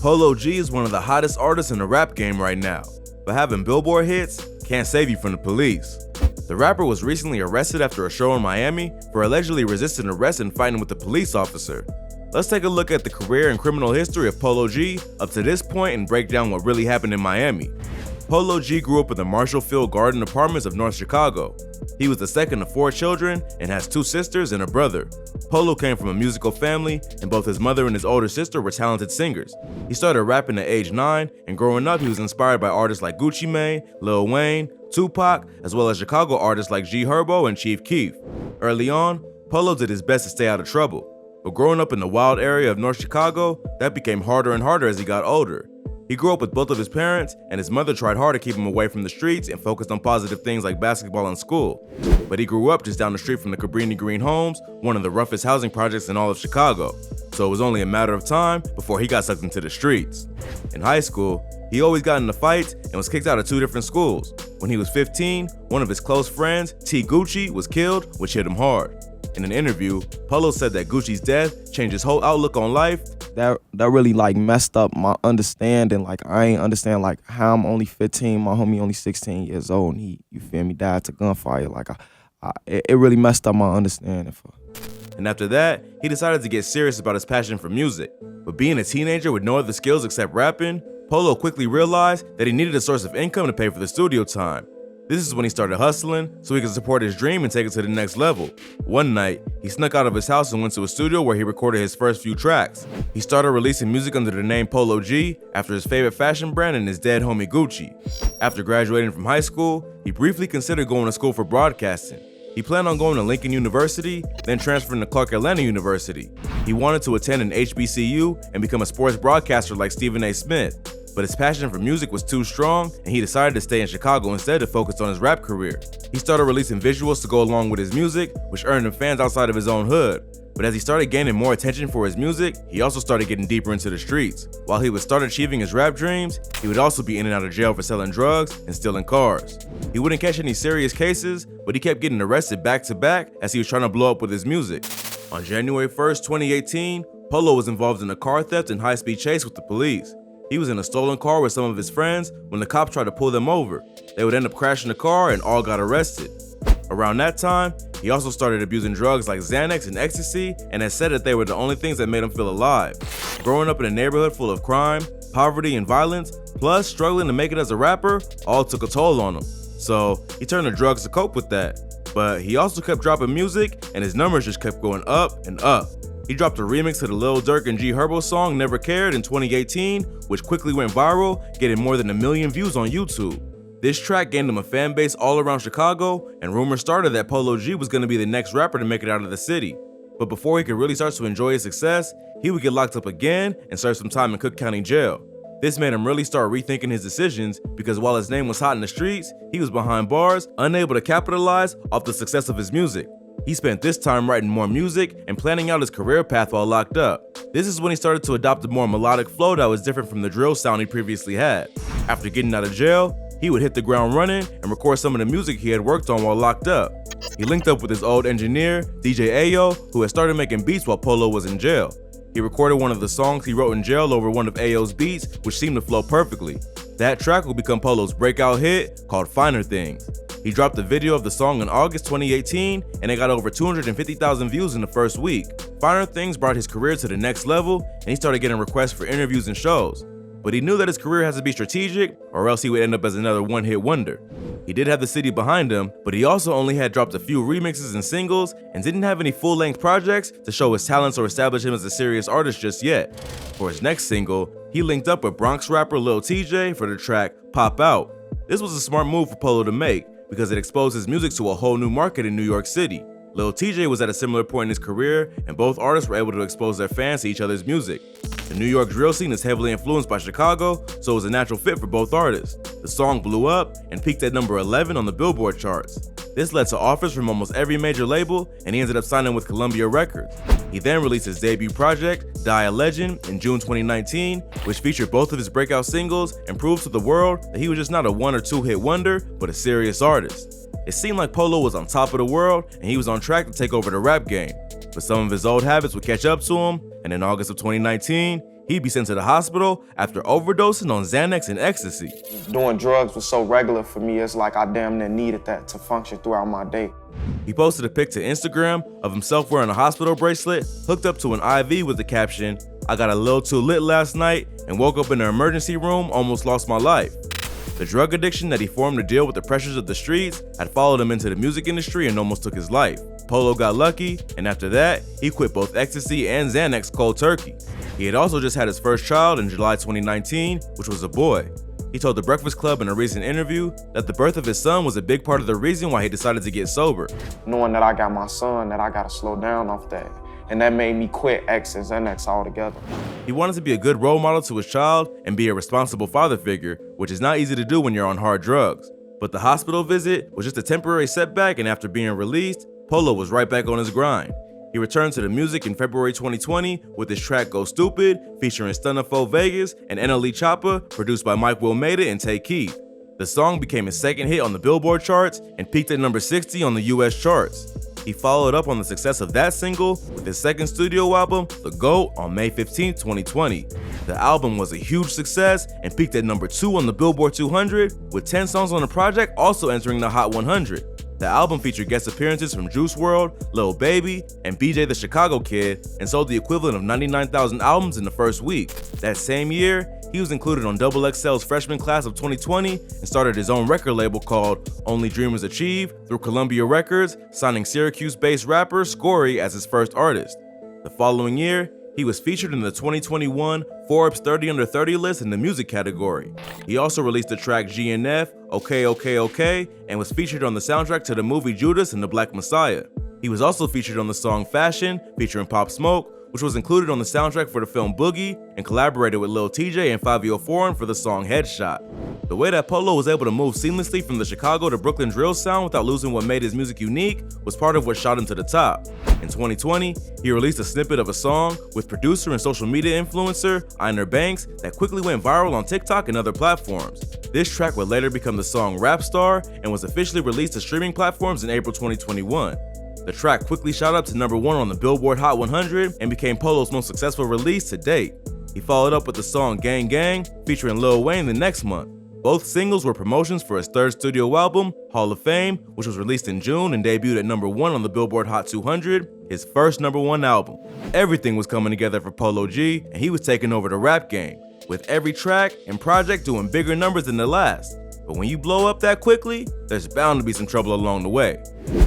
Polo G is one of the hottest artists in the rap game right now, but having Billboard hits can't save you from the police. The rapper was recently arrested after a show in Miami for allegedly resisting arrest and fighting with a police officer. Let's take a look at the career and criminal history of Polo G up to this point and break down what really happened in Miami. Polo G grew up in the Marshall Field Garden Apartments of North Chicago. He was the second of 4 children and has 2 sisters and a brother. Polo came from a musical family, and both his mother and his older sister were talented singers. He started rapping at age 9, and growing up he was inspired by artists like Gucci Mane, Lil Wayne, Tupac, as well as Chicago artists like G Herbo and Chief Keef. Early on, Polo did his best to stay out of trouble, but growing up in the wild area of North Chicago, that became harder and harder as he got older. He grew up with both of his parents, and his mother tried hard to keep him away from the streets and focused on positive things like basketball and school. But he grew up just down the street from the Cabrini Green Homes, one of the roughest housing projects in all of Chicago, so it was only a matter of time before he got sucked into the streets. In high school, he always got into fights and was kicked out of 2 different schools. When he was 15, one of his close friends, T Gucci, was killed, which hit him hard. In an interview, Polo said that Gucci's death changed his whole outlook on life. That really like messed up my understanding. Like I ain't understand like how I'm only 15, my homie only 16 years old, and he, you feel me, died to gunfire. Like it really messed up my understanding. And after that, he decided to get serious about his passion for music. But being a teenager with no other skills except rapping, Polo quickly realized that he needed a source of income to pay for the studio time. This is when he started hustling so he could support his dream and take it to the next level. One night, he snuck out of his house and went to a studio where he recorded his first few tracks. He started releasing music under the name Polo G after his favorite fashion brand and his dead homie Gucci. After graduating from high school, he briefly considered going to school for broadcasting. He planned on going to Lincoln University, then transferring to Clark Atlanta University. He wanted to attend an HBCU and become a sports broadcaster like Stephen A. Smith. But his passion for music was too strong, and he decided to stay in Chicago instead to focus on his rap career. He started releasing visuals to go along with his music, which earned him fans outside of his own hood. But as he started gaining more attention for his music, he also started getting deeper into the streets. While he would start achieving his rap dreams, he would also be in and out of jail for selling drugs and stealing cars. He wouldn't catch any serious cases, but he kept getting arrested back to back as he was trying to blow up with his music. On January 1st, 2018, Polo was involved in a car theft and high-speed chase with the police. He was in a stolen car with some of his friends when the cops tried to pull them over. They would end up crashing the car and all got arrested. Around that time, he also started abusing drugs like Xanax and ecstasy and has said that they were the only things that made him feel alive. Growing up in a neighborhood full of crime, poverty, and violence, plus struggling to make it as a rapper, all took a toll on him. So he turned to drugs to cope with that. But he also kept dropping music and his numbers just kept going up and up. He dropped a remix to the Lil Durk and G Herbo song Never Cared in 2018, which quickly went viral, getting more than 1 million views on YouTube. This track gained him a fan base all around Chicago, and rumors started that Polo G was going to be the next rapper to make it out of the city. But before he could really start to enjoy his success, he would get locked up again and serve some time in Cook County Jail. This made him really start rethinking his decisions because while his name was hot in the streets, he was behind bars, unable to capitalize off the success of his music. He spent this time writing more music and planning out his career path while locked up. This is when he started to adopt a more melodic flow that was different from the drill sound he previously had. After getting out of jail, he would hit the ground running and record some of the music he had worked on while locked up. He linked up with his old engineer, DJ Ayo, who had started making beats while Polo was in jail. He recorded one of the songs he wrote in jail over one of Ayo's beats, which seemed to flow perfectly. That track would become Polo's breakout hit called Finer Things. He dropped a video of the song in August 2018, and it got over 250,000 views in the first week. Finer Things brought his career to the next level, and he started getting requests for interviews and shows. But he knew that his career has to be strategic, or else he would end up as another one-hit wonder. He did have the city behind him, but he also only had dropped a few remixes and singles, and didn't have any full-length projects to show his talents or establish him as a serious artist just yet. For his next single, he linked up with Bronx rapper Lil TJ for the track Pop Out. This was a smart move for Polo to make, because it exposed his music to a whole new market in New York City. Lil TJ was at a similar point in his career, and both artists were able to expose their fans to each other's music. The New York drill scene is heavily influenced by Chicago, so it was a natural fit for both artists. The song blew up and peaked at number 11 on the Billboard charts. This led to offers from almost every major label, and he ended up signing with Columbia Records. He then released his debut project, Die a Legend, in June 2019, which featured both of his breakout singles and proved to the world that he was just not a one or two hit wonder, but a serious artist. It seemed like Polo was on top of the world, and he was on track to take over the rap game. But some of his old habits would catch up to him, and in August of 2019, He'd be sent to the hospital after overdosing on Xanax and ecstasy. Doing drugs was so regular for me, it's like I damn near needed that to function throughout my day. He posted a pic to Instagram of himself wearing a hospital bracelet hooked up to an IV with the caption, "I got a little too lit last night and woke up in the emergency room, almost lost my life." The drug addiction that he formed to deal with the pressures of the streets had followed him into the music industry and almost took his life. Polo got lucky, and after that, he quit both ecstasy and Xanax cold turkey. He had also just had his first child in July 2019, which was a boy. He told The Breakfast Club in a recent interview that the birth of his son was a big part of the reason why he decided to get sober. Knowing that I got my son, that I gotta slow down off that. And that made me quit X and Xanax altogether. He wanted to be a good role model to his child and be a responsible father figure, which is not easy to do when you're on hard drugs. But the hospital visit was just a temporary setback, and after being released, Polo was right back on his grind. He returned to the music in February 2020 with his track Go Stupid, featuring Stunna4 Vegas and NLE Choppa, produced by Mike Will Made It and Take Keef. The song became his second hit on the Billboard charts and peaked at number 60 on the US charts. He followed up on the success of that single with his second studio album, The GOAT, on May 15, 2020. The album was a huge success and peaked at number 2 on the Billboard 200, with 10 songs on the project also entering the Hot 100. The album featured guest appearances from Juice WRLD, Lil Baby, and BJ the Chicago Kid, and sold the equivalent of 99,000 albums in the first week. That same year, he was included on XXL's freshman class of 2020 and started his own record label called Only Dreamers Achieve through Columbia Records, signing Syracuse-based rapper Scarr as his first artist. The following year, he was featured in the 2021 Forbes 30 Under 30 list in the music category. He also released the track GNF, OK, and was featured on the soundtrack to the movie Judas and the Black Messiah. He was also featured on the song Fashion, featuring Pop Smoke, which was included on the soundtrack for the film Boogie, and collaborated with Lil TJ and Fabio Foreign for the song Headshot. The way that Polo was able to move seamlessly from the Chicago to Brooklyn drill sound without losing what made his music unique was part of what shot him to the top. In 2020, he released a snippet of a song with producer and social media influencer Einer Banks that quickly went viral on TikTok and other platforms. This track would later become the song Rap Star and was officially released to streaming platforms in April 2021. The track quickly shot up to number 1 on the Billboard Hot 100 and became Polo's most successful release to date. He followed up with the song Gang Gang, featuring Lil Wayne the next month. Both singles were promotions for his third studio album, Hall of Fame, which was released in June and debuted at number 1 on the Billboard Hot 200, his first number 1 album. Everything was coming together for Polo G, and he was taking over the rap game, with every track and project doing bigger numbers than the last. But when you blow up that quickly, there's bound to be some trouble along the way.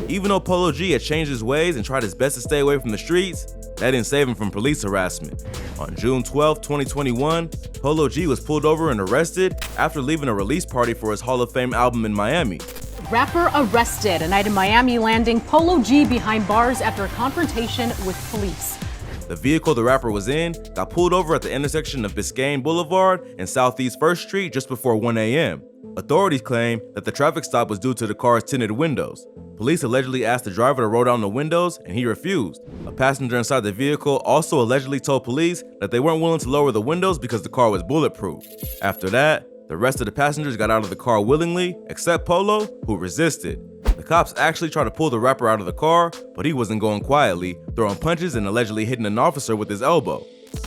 Even though Polo G had changed his ways and tried his best to stay away from the streets, that didn't save him from police harassment. On June 12, 2021, Polo G was pulled over and arrested after leaving a release party for his Hall of Fame album in Miami. Rapper arrested. A night in Miami landing Polo G behind bars after a confrontation with police. The vehicle the rapper was in got pulled over at the intersection of Biscayne Boulevard and Southeast 1st Street just before 1 a.m. Authorities claim that the traffic stop was due to the car's tinted windows. Police allegedly asked the driver to roll down the windows, and he refused. A passenger inside the vehicle also allegedly told police that they weren't willing to lower the windows because the car was bulletproof. After that, the rest of the passengers got out of the car willingly, except Polo, who resisted. The cops actually tried to pull the rapper out of the car, but he wasn't going quietly, throwing punches and allegedly hitting an officer with his elbow.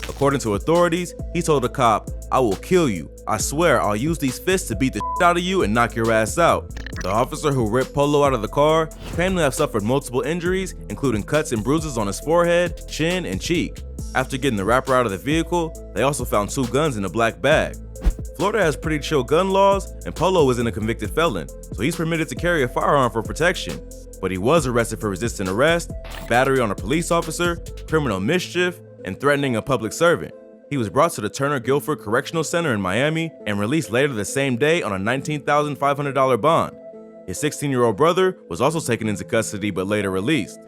According to authorities, he told the cop, "I will kill you. I swear I'll use these fists to beat the shit out of you and knock your ass out." The officer who ripped Polo out of the car claimed to have suffered multiple injuries, including cuts and bruises on his forehead, chin, and cheek. After getting the rapper out of the vehicle, they also found 2 guns in a black bag. Florida has pretty chill gun laws, and Polo isn't a convicted felon, so he's permitted to carry a firearm for protection. But he was arrested for resisting arrest, battery on a police officer, criminal mischief, and threatening a public servant. He was brought to the Turner Guilford Correctional Center in Miami and released later the same day on a $19,500 bond. His 16-year-old brother was also taken into custody but later released.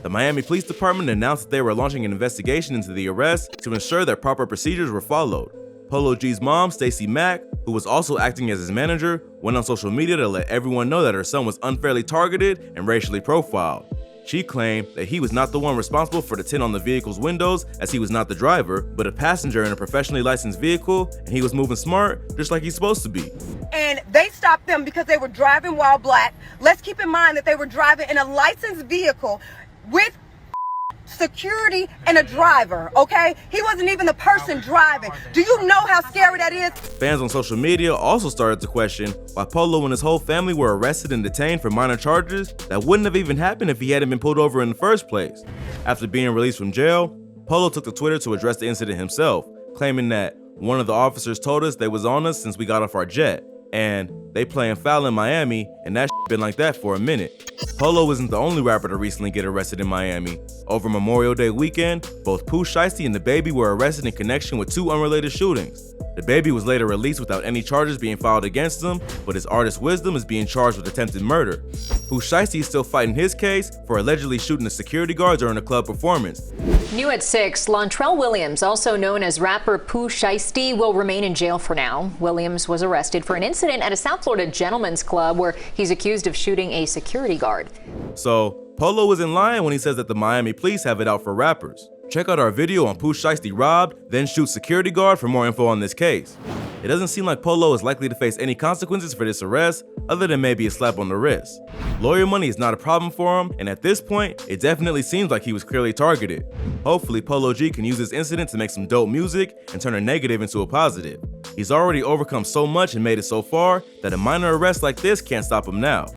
The Miami Police Department announced that they were launching an investigation into the arrest to ensure that proper procedures were followed. Polo G's mom, Stacey Mack, who was also acting as his manager, went on social media to let everyone know that her son was unfairly targeted and racially profiled. She claimed that he was not the one responsible for the tint on the vehicle's windows, as he was not the driver, but a passenger in a professionally licensed vehicle, and he was moving smart, just like he's supposed to be. And they stopped them because they were driving while black. Let's keep in mind that they were driving in a licensed vehicle with security and a driver, okay? He wasn't even the person driving. Do you know how scary that is? Fans on social media also started to question why Polo and his whole family were arrested and detained for minor charges that wouldn't have even happened if he hadn't been pulled over in the first place. After being released from jail, Polo took to Twitter to address the incident himself, claiming that one of the officers told us they was on us since we got off our jet, and they playing foul in Miami, and that been like that for a minute. Polo isn't the only rapper to recently get arrested in Miami. Over Memorial Day weekend, both Pooh Shiesty and DaBaby were arrested in connection with two unrelated shootings. DaBaby was later released without any charges being filed against him, but his artist Wisdom is being charged with attempted murder. Pooh Shiesty is still fighting his case for allegedly shooting a security guard during a club performance. New at 6, Lontrell Williams, also known as rapper Pooh Shiesty, will remain in jail for now. Williams was arrested for an incident at a South Florida gentleman's club where he's accused of shooting a security guard. So, Polo isn't lying when he says that the Miami police have it out for rappers. Check out our video on Pooh Shiesty robbed, then shoots security guard for more info on this case. It doesn't seem like Polo is likely to face any consequences for this arrest, other than maybe a slap on the wrist. Lawyer money is not a problem for him, and at this point, it definitely seems like he was clearly targeted. Hopefully, Polo G can use this incident to make some dope music and turn a negative into a positive. He's already overcome so much and made it so far that a minor arrest like this can't stop him now.